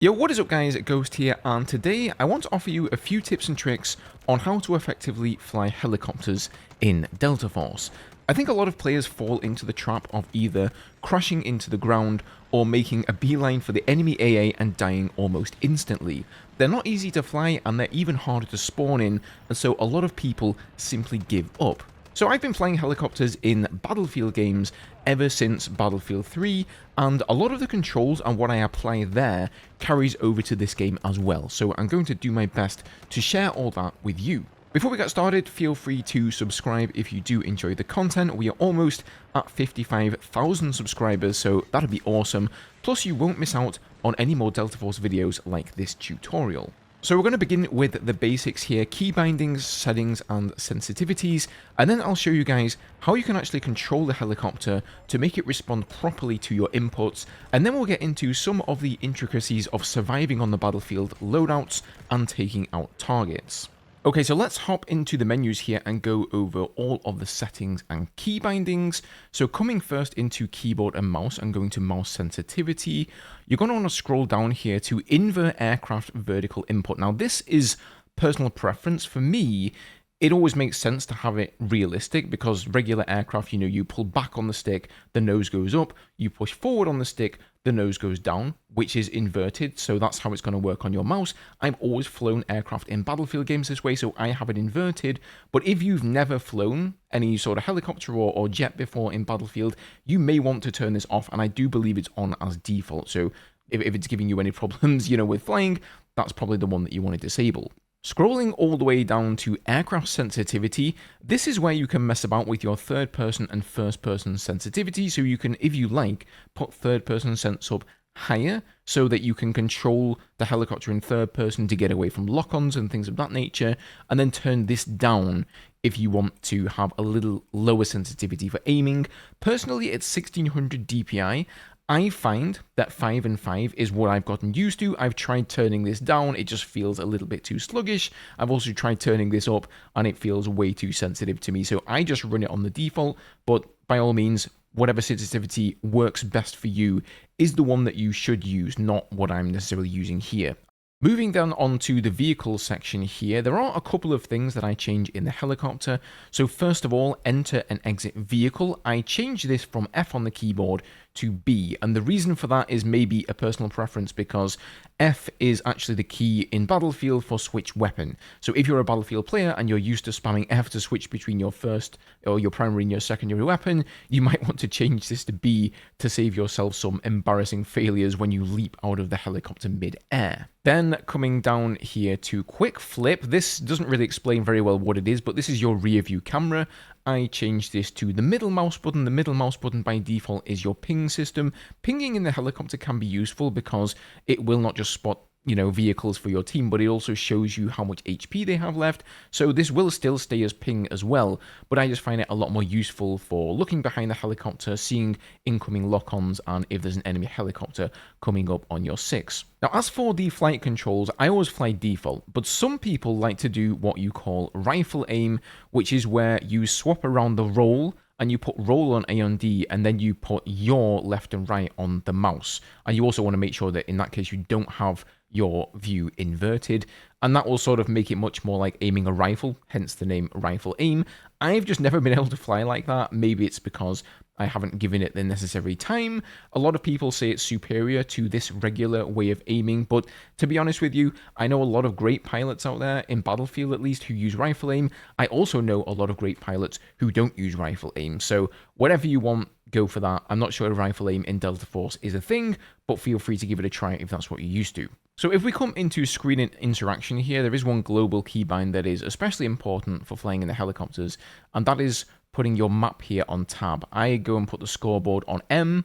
Yo, what is up guys, Ghost here, and today I want to offer you a few tips and tricks on how to effectively fly helicopters in Delta Force. I think a lot of players fall into the trap of either crashing into the ground or making a beeline for the enemy AA and dying almost instantly. They're not easy to fly and they're even harder to spawn in, and so a lot of people simply give up. So I've been flying helicopters in Battlefield games ever since Battlefield 3, and a lot of the controls and what I apply there carries over to this game as well. So I'm going to do my best to share all that with you. Before we get started, feel free to subscribe if you do enjoy the content. We are almost at 55,000 subscribers, so that'd be awesome. Plus you won't miss out on any more Delta Force videos like this tutorial. So we're going to begin with the basics here, keybindings, settings and sensitivities, and then I'll show you guys how you can actually control the helicopter to make it respond properly to your inputs, and then we'll get into some of the intricacies of surviving on the battlefield, loadouts, and taking out targets. Okay, so let's hop into the menus here and go over all of the settings and key bindings. So coming first into keyboard and mouse and going to mouse sensitivity, you're going to want to scroll down here to invert aircraft vertical input. Now this is personal preference. For me, it always makes sense to have it realistic because regular aircraft, you pull back on the stick, the nose goes up, you push forward on the stick, the nose goes down, which is inverted, so that's how it's going to work on your mouse. I've always flown aircraft in Battlefield games this way, so I have it inverted, but if you've never flown any sort of helicopter or jet before in Battlefield, you may want to turn this off, and I do believe it's on as default, so if it's giving you any problems, with flying, that's probably the one that you want to disable. Scrolling all the way down to aircraft sensitivity, this is where you can mess about with your third person and first person sensitivity, so you can, if you like, put third person sense up higher so that you can control the helicopter in third person to get away from lock-ons and things of that nature, and then turn this down if you want to have a little lower sensitivity for aiming. Personally, it's 1600 DPI. I find that 5 and 5 is what I've gotten used to. I've tried turning this down, it just feels a little bit too sluggish. I've also tried turning this up and it feels way too sensitive to me, so I just run it on the default, but by all means, whatever sensitivity works best for you is the one that you should use, not what I'm necessarily using here. Moving down onto the vehicle section here, there are a couple of things that I change in the helicopter. So first of all, enter and exit vehicle. I change this from F on the keyboard to B, and the reason for that is maybe a personal preference because F is actually the key in Battlefield for switch weapon. So if you're a Battlefield player and you're used to spamming F to switch between your first or your primary and your secondary weapon, you might want to change this to B to save yourself some embarrassing failures when you leap out of the helicopter mid-air. Then coming down here to quick flip, this doesn't really explain very well what it is, but this is your rear view camera. I changed this to the middle mouse button. The middle mouse button by default is your ping system. Pinging in the helicopter can be useful because it will not just spot vehicles for your team, but it also shows you how much HP they have left. So this will still stay as ping as well, but I just find it a lot more useful for looking behind the helicopter, seeing incoming lock-ons, and if there's an enemy helicopter coming up on your 6. Now, as for the flight controls, I always fly default, but some people like to do what you call rifle aim, which is where you swap around the roll and you put roll on A on D, and then you put your left and right on the mouse. And you also want to make sure that in that case you don't have your view inverted, and that will sort of make it much more like aiming a rifle, hence the name rifle aim. I've just never been able to fly like that. Maybe it's because I haven't given it the necessary time. A lot of people say it's superior to this regular way of aiming, but to be honest with you, I know a lot of great pilots out there, in Battlefield at least, who use rifle aim. I also know a lot of great pilots who don't use rifle aim, so whatever you want, go for that. I'm not sure if rifle aim in Delta Force is a thing, but feel free to give it a try if that's what you're used to. So if we come into screen interaction here, there is one global keybind that is especially important for flying in the helicopters, and that is putting your map here on tab. I go and put the scoreboard on M.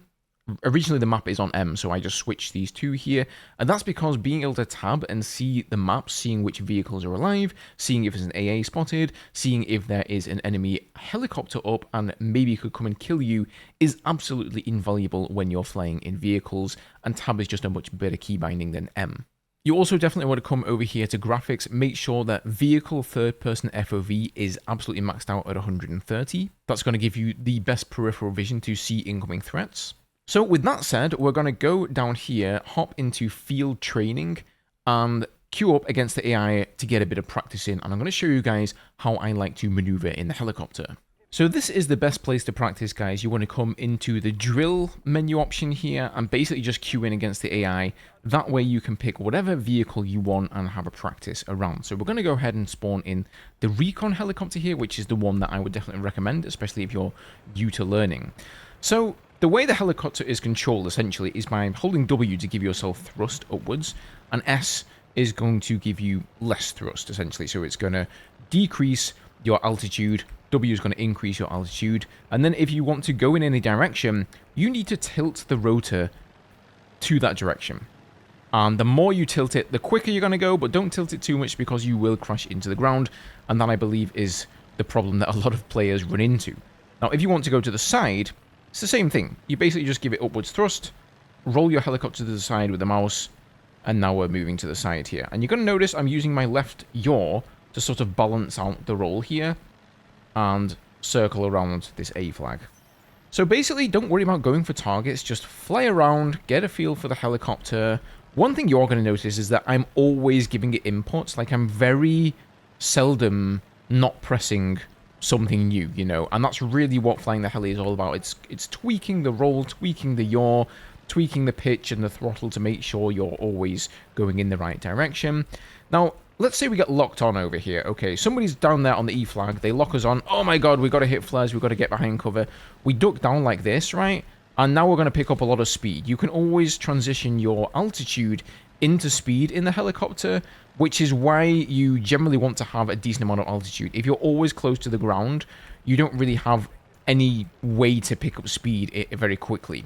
Originally the map is on M, so I just switch these two here, and that's because being able to tab and see the map, seeing which vehicles are alive, seeing if there's an AA spotted, seeing if there is an enemy helicopter up and maybe could come and kill you, is absolutely invaluable when you're flying in vehicles, and tab is just a much better key binding than M. You also definitely want to come over here to graphics, make sure that vehicle third person FOV is absolutely maxed out at 130. That's going to give you the best peripheral vision to see incoming threats. So with that said, we're going to go down here, hop into field training, and queue up against the AI to get a bit of practice in. And I'm going to show you guys how I like to maneuver in the helicopter. So this is the best place to practice, guys. You want to come into the drill menu option here and basically just queue in against the AI. That way you can pick whatever vehicle you want and have a practice around. So we're going to go ahead and spawn in the Recon helicopter here, which is the one that I would definitely recommend, especially if you're new to learning. So the way the helicopter is controlled essentially is by holding W to give yourself thrust upwards, and S is going to give you less thrust essentially. So it's going to decrease your altitude, W is going to increase your altitude, and then if you want to go in any direction, you need to tilt the rotor to that direction. And the more you tilt it, the quicker you're going to go, but don't tilt it too much because you will crash into the ground, and that I believe is the problem that a lot of players run into. Now, if you want to go to the side, it's the same thing. You basically just give it upwards thrust, roll your helicopter to the side with the mouse, and now we're moving to the side here. And you're going to notice I'm using my left yaw to sort of balance out the roll here and circle around this A flag. So basically, don't worry about going for targets, just fly around, get a feel for the helicopter. One thing you're going to notice is that I'm always giving it inputs, like I'm very seldom not pressing something new, you know, and that's really what flying the heli is all about. It's tweaking the roll, tweaking the yaw, tweaking the pitch and the throttle to make sure you're always going in the right direction. Now, let's say we get locked on over here. Okay, somebody's down there on the E flag. They lock us on. Oh my god, we've got to hit flares. We've got to get behind cover. We duck down like this, right? And now we're going to pick up a lot of speed. You can always transition your altitude into speed in the helicopter, which is why you generally want to have a decent amount of altitude. If you're always close to the ground, you don't really have any way to pick up speed very quickly.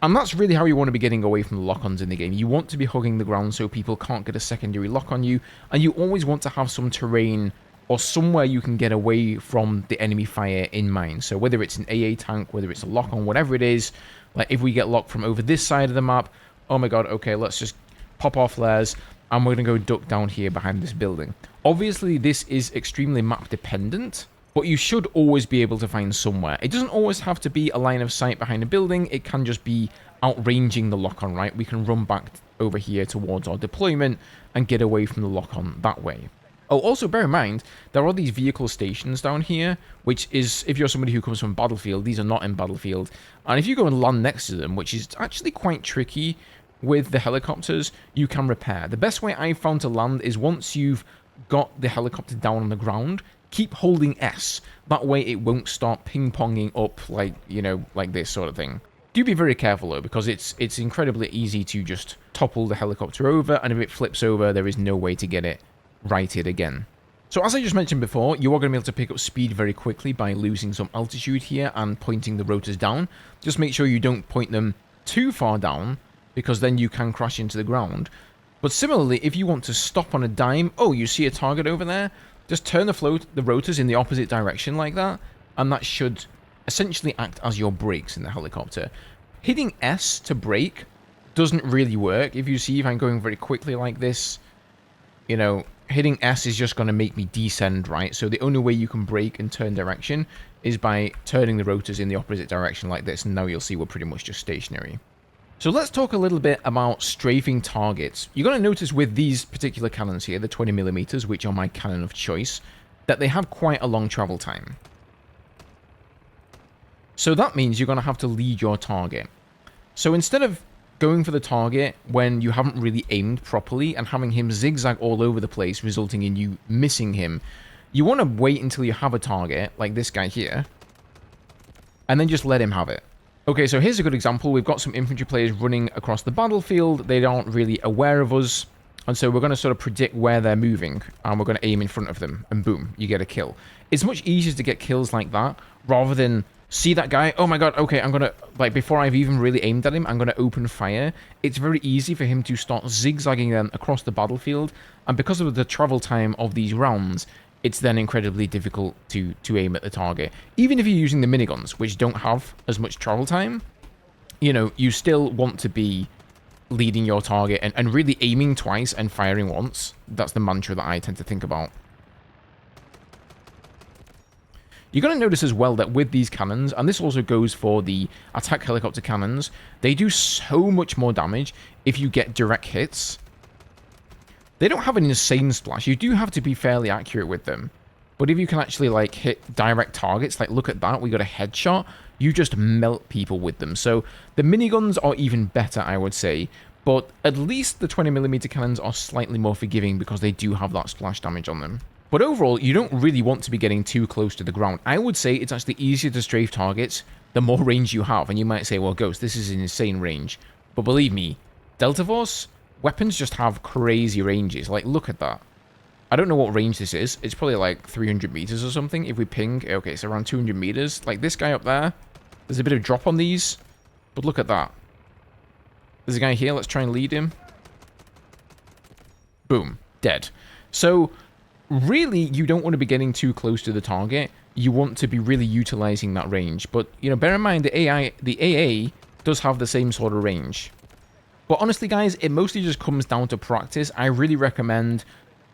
And that's really how you want to be getting away from the lock-ons in the game. You want to be hugging the ground so people can't get a secondary lock on you, and you always want to have some terrain or somewhere you can get away from the enemy fire in mind. So whether it's an AA tank, whether it's a lock-on, whatever it is, like if we get locked from over this side of the map, oh my god, okay, let's just pop our flares, and we're going to go duck down here behind this building. Obviously, this is extremely map dependent, but you should always be able to find somewhere. It doesn't always have to be a line of sight behind a building. It can just be outranging the lock-on, right? We can run back over here towards our deployment and get away from the lock-on that way. Oh, also bear in mind, there are these vehicle stations down here, which is, if you're somebody who comes from Battlefield, these are not in Battlefield. And if you go and land next to them, which is actually quite tricky with the helicopters, you can repair. The best way I've found to land is once you've got the helicopter down on the ground, keep holding S. That way it won't start ping-ponging up like, you know, like this sort of thing. Do be very careful though, because it's incredibly easy to just topple the helicopter over, and if it flips over, there is no way to get it righted again. So as I just mentioned before, you are going to be able to pick up speed very quickly by losing some altitude here and pointing the rotors down. Just make sure you don't point them too far down, because then you can crash into the ground. But similarly, if you want to stop on a dime, oh, you see a target over there, just turn the rotors in the opposite direction like that, and that should essentially act as your brakes in the helicopter. Hitting S to brake doesn't really work. If you see if I'm going very quickly like this, you know, hitting S is just going to make me descend, right? So the only way you can brake and turn direction is by turning the rotors in the opposite direction like this, and now you'll see we're pretty much just stationary. So let's talk a little bit about strafing targets. You're going to notice with these particular cannons here, the 20mm, which are my cannon of choice, that they have quite a long travel time. So that means you're going to have to lead your target. So instead of going for the target when you haven't really aimed properly and having him zigzag all over the place, resulting in you missing him, you want to wait until you have a target, like this guy here, and then just let him have it. Okay, so here's a good example. We've got some infantry players running across the battlefield. They aren't really aware of us, and so we're going to sort of predict where they're moving, and we're going to aim in front of them, and boom, you get a kill. It's much easier to get kills like that, rather than see that guy, oh my god, okay, I'm going to, like, before I've even really aimed at him, I'm going to open fire. It's very easy for him to start zigzagging them across the battlefield, and because of the travel time of these rounds, it's then incredibly difficult to aim at the target. Even if you're using the miniguns, which don't have as much travel time, you know, you still want to be leading your target and really aiming twice and firing once. That's the mantra that I tend to think about. You're going to notice as well that with these cannons, and this also goes for the attack helicopter cannons, they do so much more damage if you get direct hits. They don't have an insane splash. You do have to be fairly accurate with them. But if you can actually, like, hit direct targets, like, look at that, we got a headshot, you just melt people with them. So the miniguns are even better, I would say. But at least the 20mm cannons are slightly more forgiving because they do have that splash damage on them. But overall, you don't really want to be getting too close to the ground. I would say it's actually easier to strafe targets the more range you have. And you might say, well, Ghost, this is an insane range. But believe me, Delta Force, weapons just have crazy ranges. Like, look at that. I don't know what range this is. It's probably like 300 meters or something. If we ping, okay, it's around 200 meters. Like this guy up there, there's a bit of drop on these. But look at that. There's a guy here. Let's try and lead him. Boom. Dead. So, really, you don't want to be getting too close to the target. You want to be really utilizing that range. But, you know, bear in mind the AA does have the same sort of range. But honestly, guys, it mostly just comes down to practice. I really recommend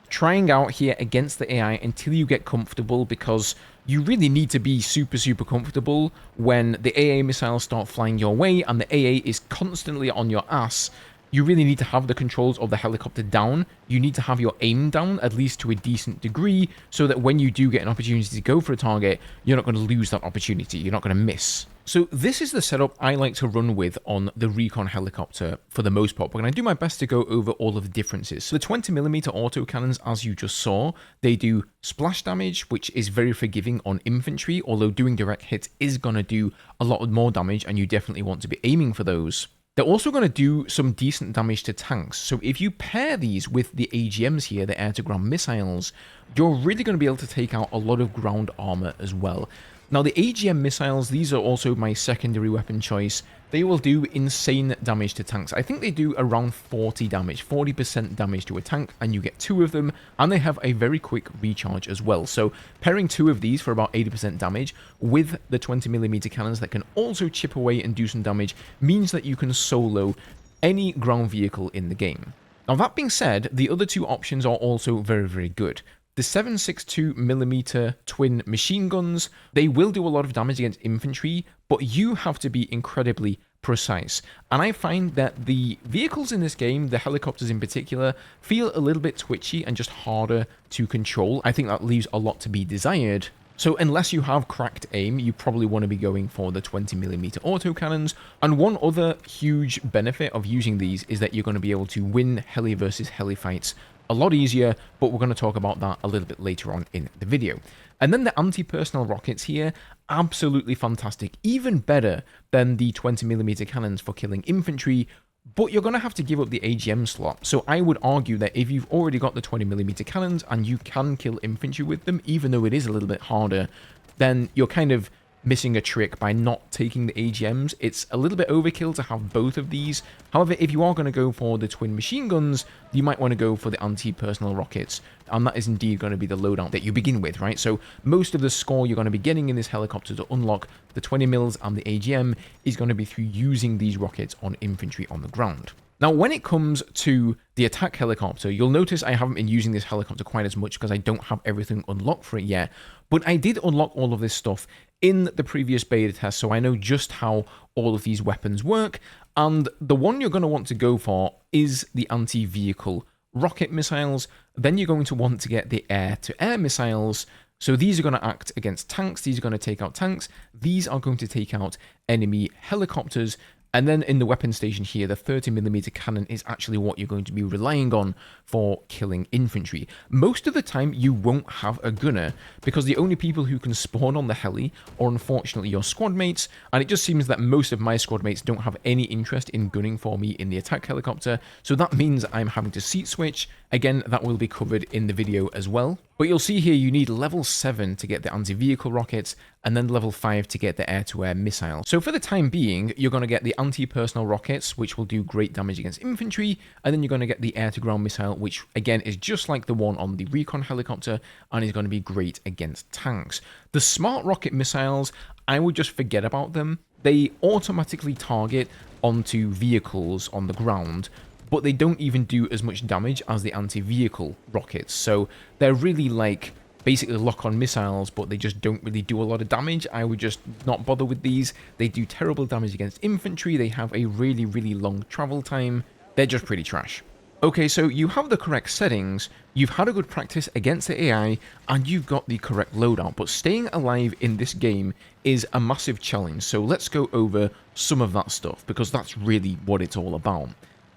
trying out here against the AI until you get comfortable, because you really need to be super comfortable when the AA missiles start flying your way and the AA is constantly on your ass. You really need to have the controls of the helicopter down. You need to have your aim down, at least to a decent degree, so that when you do get an opportunity to go for a target, you're not going to lose that opportunity. You're not going to miss. So this is the setup I like to run with on the Recon helicopter for the most part, but I'm going to do my best to go over all of the differences. So the 20mm autocannons, as you just saw, they do splash damage, which is very forgiving on infantry, although doing direct hits is going to do a lot more damage, and you definitely want to be aiming for those. They're also going to do some decent damage to tanks. So if you pair these with the AGMs here, the air-to-ground missiles, you're really going to be able to take out a lot of ground armor as well. Now, the AGM missiles, these are also my secondary weapon choice. They will do insane damage to tanks. I think they do around 40 damage, 40% damage to a tank, and you get 2 of them, and they have a very quick recharge as well. So pairing 2 of these for about 80% damage with the 20mm cannons that can also chip away and do some damage means that you can solo any ground vehicle in the game. Now, that being said, the other 2 options are also very good. The 7.62mm twin machine guns, they will do a lot of damage against infantry, but you have to be incredibly precise. And I find that the vehicles in this game, the helicopters in particular, feel a little bit twitchy and just harder to control. I think that leaves a lot to be desired. So unless you have cracked aim, you probably want to be going for the 20mm autocannons. And one other huge benefit of using these is that you're going to be able to win heli versus heli fights a lot easier, but we're going to talk about that a little bit later on in the video. And then the anti-personnel rockets here, absolutely fantastic, even better than the 20mm cannons for killing infantry, but you're going to have to give up the AGM slot. So I would argue that if you've already got the 20mm cannons and you can kill infantry with them, even though it is a little bit harder, then you're kind of missing a trick by not taking the AGMs. It's a little bit overkill to have both of these. However, if you are going to go for the twin machine guns, you might want to go for the anti-personnel rockets, and that is indeed going to be the loadout that you begin with, right? So most of the score you're going to be getting in this helicopter to unlock the 20 mils and the AGM is going to be through using these rockets on infantry on the ground. Now, when it comes to the attack helicopter, you'll notice I haven't been using this helicopter quite as much because I don't have everything unlocked for it yet, but I did unlock all of this stuff in the previous beta test, so I know just how all of these weapons work, and the one you're going to want to go for is the anti-vehicle rocket missiles. Then you're going to want to get the air-to-air missiles. So these are going to act against tanks, these are going to take out tanks, these are going to take out enemy helicopters. And then in the weapon station here, the 30mm cannon is actually what you're going to be relying on for killing infantry. Most of the time, you won't have a gunner, because the only people who can spawn on the heli are unfortunately your squad mates, and it just seems that most of my squad mates don't have any interest in gunning for me in the attack helicopter, so that means I'm having to seat switch. Again, that will be covered in the video as well. But you'll see here you need level 7 to get the anti-vehicle rockets, and then level 5 to get the air-to-air missile. So for the time being, you're going to get the anti-personnel rockets, which will do great damage against infantry, and then you're going to get the air-to-ground missile, which again is just like the one on the Recon helicopter, and is going to be great against tanks. The smart rocket missiles, I would just forget about them. They automatically target onto vehicles on the ground, but they don't even do as much damage as the anti-vehicle rockets. So they're really like basically lock-on missiles, but they just don't really do a lot of damage. I would just not bother with these. They do terrible damage against infantry. They have a really, really long travel time. They're just pretty trash. Okay, so you have the correct settings, you've had a good practice against the AI, and you've got the correct loadout, but staying alive in this game is a massive challenge, so let's go over some of that stuff, because that's really what it's all about.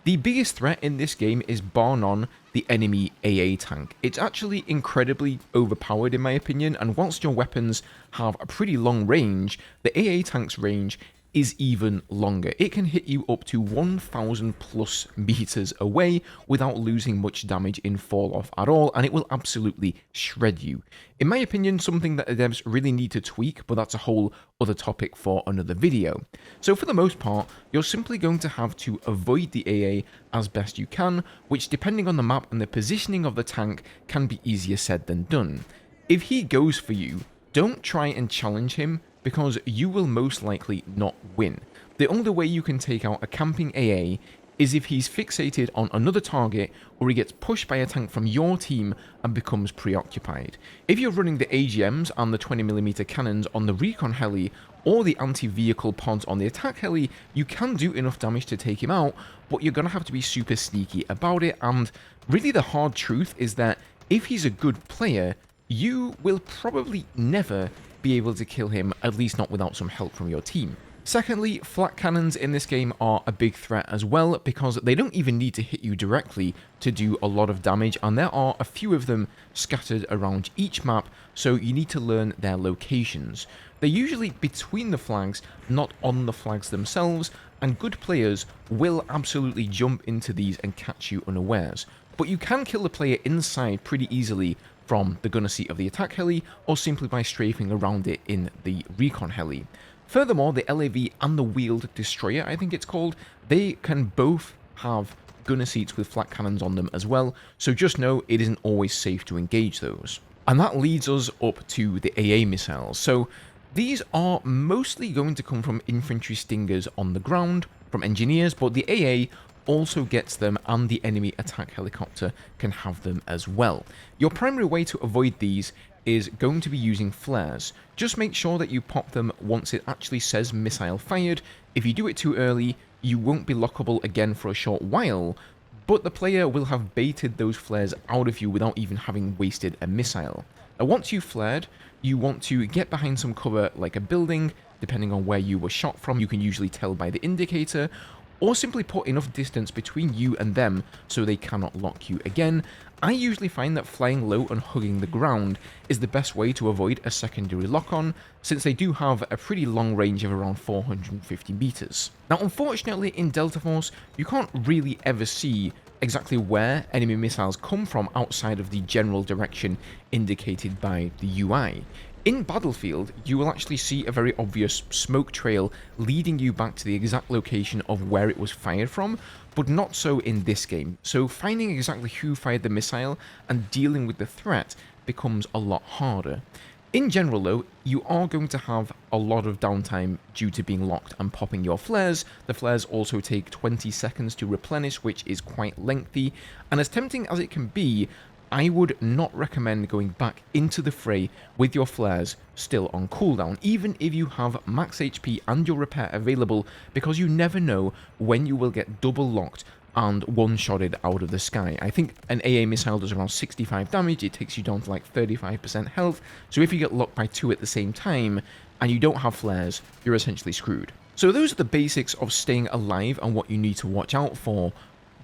The biggest threat in this game is bar none the enemy AA tank. It's actually incredibly overpowered in my opinion, and whilst your weapons have a pretty long range, the AA tank's range is even longer. It can hit you up to 1,000 plus meters away without losing much damage in fall off at all, and it will absolutely shred you. In my opinion, something that the devs really need to tweak, but that's a whole other topic for another video. So for the most part, you're simply going to have to avoid the AA as best you can, which depending on the map and the positioning of the tank can be easier said than done. If he goes for you, don't try and challenge him, because you will most likely not win. The only way you can take out a camping AA is if he's fixated on another target or he gets pushed by a tank from your team and becomes preoccupied. If you're running the AGMs and the 20mm cannons on the Recon heli or the anti-vehicle pods on the attack heli, you can do enough damage to take him out, but you're going to have to be super sneaky about it, and really the hard truth is that if he's a good player, you will probably never be able to kill him, at least not without some help from your team. Secondly, flak cannons in this game are a big threat as well, because they don't even need to hit you directly to do a lot of damage, and there are a few of them scattered around each map, so you need to learn their locations. They're usually between the flags, not on the flags themselves, and good players will absolutely jump into these and catch you unawares. But you can kill the player inside pretty easily from the gunner seat of the attack heli, or simply by strafing around it in the recon heli. Furthermore, the LAV and the wheeled destroyer, I think it's called, they can both have gunner seats with flak cannons on them as well, so just know it isn't always safe to engage those. And that leads us up to the AA missiles. So these are mostly going to come from infantry stingers on the ground, from engineers, but the AA also gets them, and the enemy attack helicopter can have them as well. Your primary way to avoid these is going to be using flares. Just make sure that you pop them once it actually says missile fired. If you do it too early, you won't be lockable again for a short while, but the player will have baited those flares out of you without even having wasted a missile. Now once you've flared, you want to get behind some cover like a building. Depending on where you were shot from, you can usually tell by the indicator, or simply put enough distance between you and them so they cannot lock you again. I usually find that flying low and hugging the ground is the best way to avoid a secondary lock-on, since they do have a pretty long range of around 450 meters. Now unfortunately in Delta Force, you can't really ever see exactly where enemy missiles come from outside of the general direction indicated by the UI. In Battlefield, you will actually see a very obvious smoke trail leading you back to the exact location of where it was fired from, but not so in this game. So finding exactly who fired the missile and dealing with the threat becomes a lot harder. In general though, you are going to have a lot of downtime due to being locked and popping your flares. The flares also take 20 seconds to replenish, which is quite lengthy, and as tempting as it can be, I would not recommend going back into the fray with your flares still on cooldown, even if you have max HP and your repair available, because you never know when you will get double locked and one-shotted out of the sky. I think an AA missile does around 65 damage, it takes you down to like 35% health, so if you get locked by two at the same time and you don't have flares, you're essentially screwed. So those are the basics of staying alive and what you need to watch out for.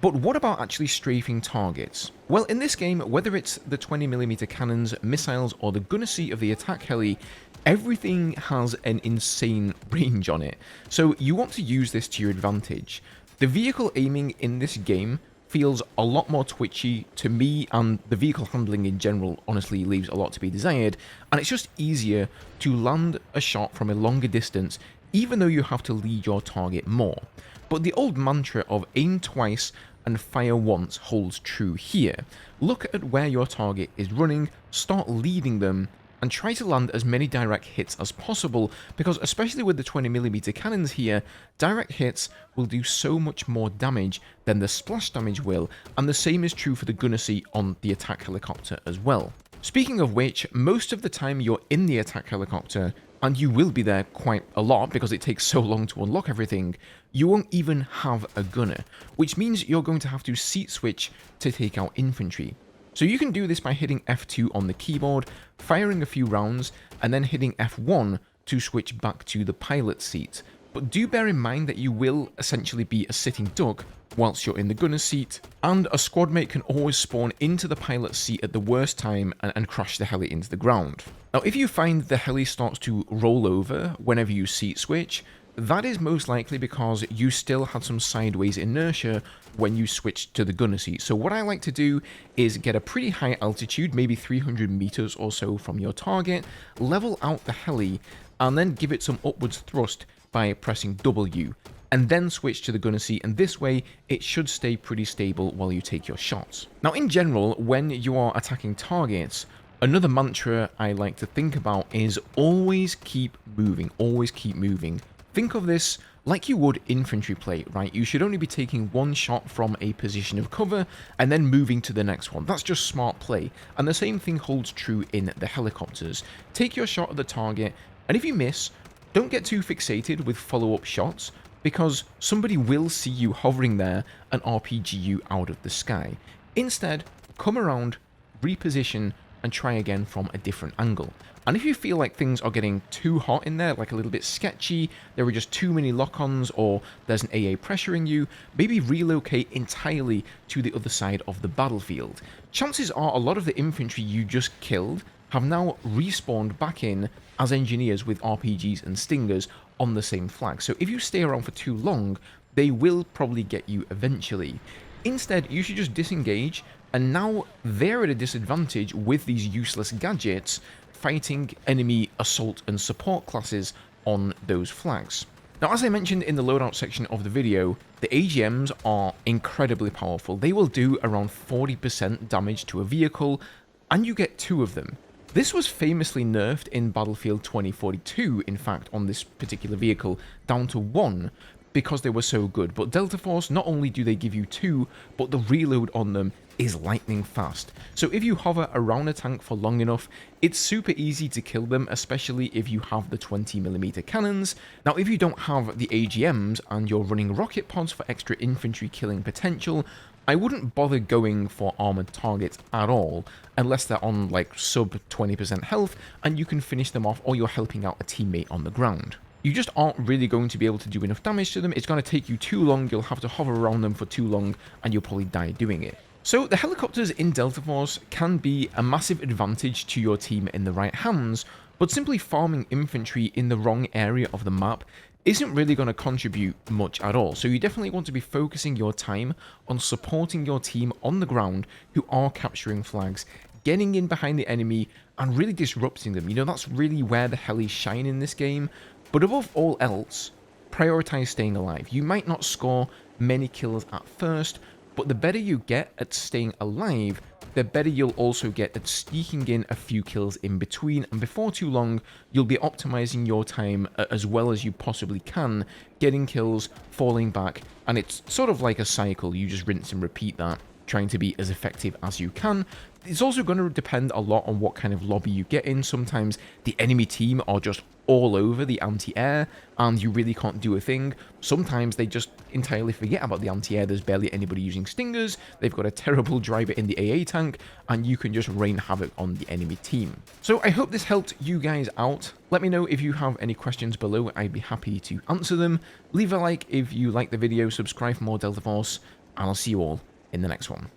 But what about actually strafing targets? Well, in this game, whether it's the 20mm cannons, missiles, or the gunner seat of the attack heli, everything has an insane range on it. So you want to use this to your advantage. The vehicle aiming in this game feels a lot more twitchy to me, and the vehicle handling in general honestly leaves a lot to be desired, and it's just easier to land a shot from a longer distance, even though you have to lead your target more. But the old mantra of aim twice and fire once holds true here. Look at where your target is running, start leading them, and try to land as many direct hits as possible, because especially with the 20mm cannons here, direct hits will do so much more damage than the splash damage will, and the same is true for the gunner seat on the attack helicopter as well. Speaking of which, most of the time you're in the attack helicopter, and you will be there quite a lot because it takes so long to unlock everything, you won't even have a gunner, which means you're going to have to seat switch to take out infantry. So you can do this by hitting F2 on the keyboard, firing a few rounds, and then hitting F1 to switch back to the pilot seat. But do bear in mind that you will essentially be a sitting duck whilst you're in the gunner's seat, and a squad mate can always spawn into the pilot's seat at the worst time and crash the heli into the ground. Now, if you find the heli starts to roll over whenever you seat switch, that is most likely because you still had some sideways inertia when you switched to the gunner seat. So what I like to do is get a pretty high altitude, maybe 300 meters or so from your target, level out the heli, and then give it some upwards thrust by pressing W, and then switch to the gunner seat, and this way it should stay pretty stable while you take your shots. Now, in general, when you are attacking targets, another mantra I like to think about is always keep moving, always keep moving. Think of this like you would infantry play, right? You should only be taking one shot from a position of cover and then moving to the next one. That's just smart play, and the same thing holds true in the helicopters. Take your shot at the target, and if you miss, don't get too fixated with follow-up shots, because somebody will see you hovering there and RPG you out of the sky. Instead, come around, reposition, and try again from a different angle. And if you feel like things are getting too hot in there, like a little bit sketchy, there are just too many lock-ons, or there's an AA pressuring you, maybe relocate entirely to the other side of the battlefield. Chances are a lot of the infantry you just killed have now respawned back in as engineers with RPGs and stingers on the same flag. So if you stay around for too long, they will probably get you eventually. Instead, you should just disengage, and now they're at a disadvantage with these useless gadgets fighting enemy assault and support classes on those flags. Now, as I mentioned in the loadout section of the video, the AGMs are incredibly powerful. They will do around 40% damage to a vehicle, and you get 2 of them. This was famously nerfed in Battlefield 2042, in fact, on this particular vehicle, down to 1, because they were so good. But Delta Force, not only do they give you 2, but the reload on them is lightning fast. So if you hover around a tank for long enough, it's super easy to kill them, especially if you have the 20mm cannons. Now, if you don't have the AGMs and you're running rocket pods for extra infantry killing potential, I wouldn't bother going for armored targets at all, unless they're on like sub 20% health and you can finish them off, or you're helping out a teammate on the ground. You just aren't really going to be able to do enough damage to them. It's going to take you too long, you'll have to hover around them for too long, and you'll probably die doing it. So the helicopters in Delta Force can be a massive advantage to your team in the right hands, but simply farming infantry in the wrong area of the map isn't really going to contribute much at all. So you definitely want to be focusing your time on supporting your team on the ground who are capturing flags, getting in behind the enemy, and really disrupting them. You know, that's really where the helis shine in this game. But above all else, prioritize staying alive. You might not score many kills at first, but the better you get at staying alive, the better you'll also get at sneaking in a few kills in between, and before too long, you'll be optimizing your time as well as you possibly can, getting kills, falling back, and it's sort of like a cycle. You just rinse and repeat that, trying to be as effective as you can. It's also going to depend a lot on what kind of lobby you get in. Sometimes the enemy team are just all over the anti-air and you really can't do a thing. Sometimes they just entirely forget about the anti-air. There's barely anybody using stingers, they've got a terrible driver in the AA tank, and you can just rain havoc on the enemy team. So I hope this helped you guys out. Let me know if you have any questions below, I'd be happy to answer them. Leave a like if you like the video, subscribe for more Delta Force, and I'll see you all in the next one.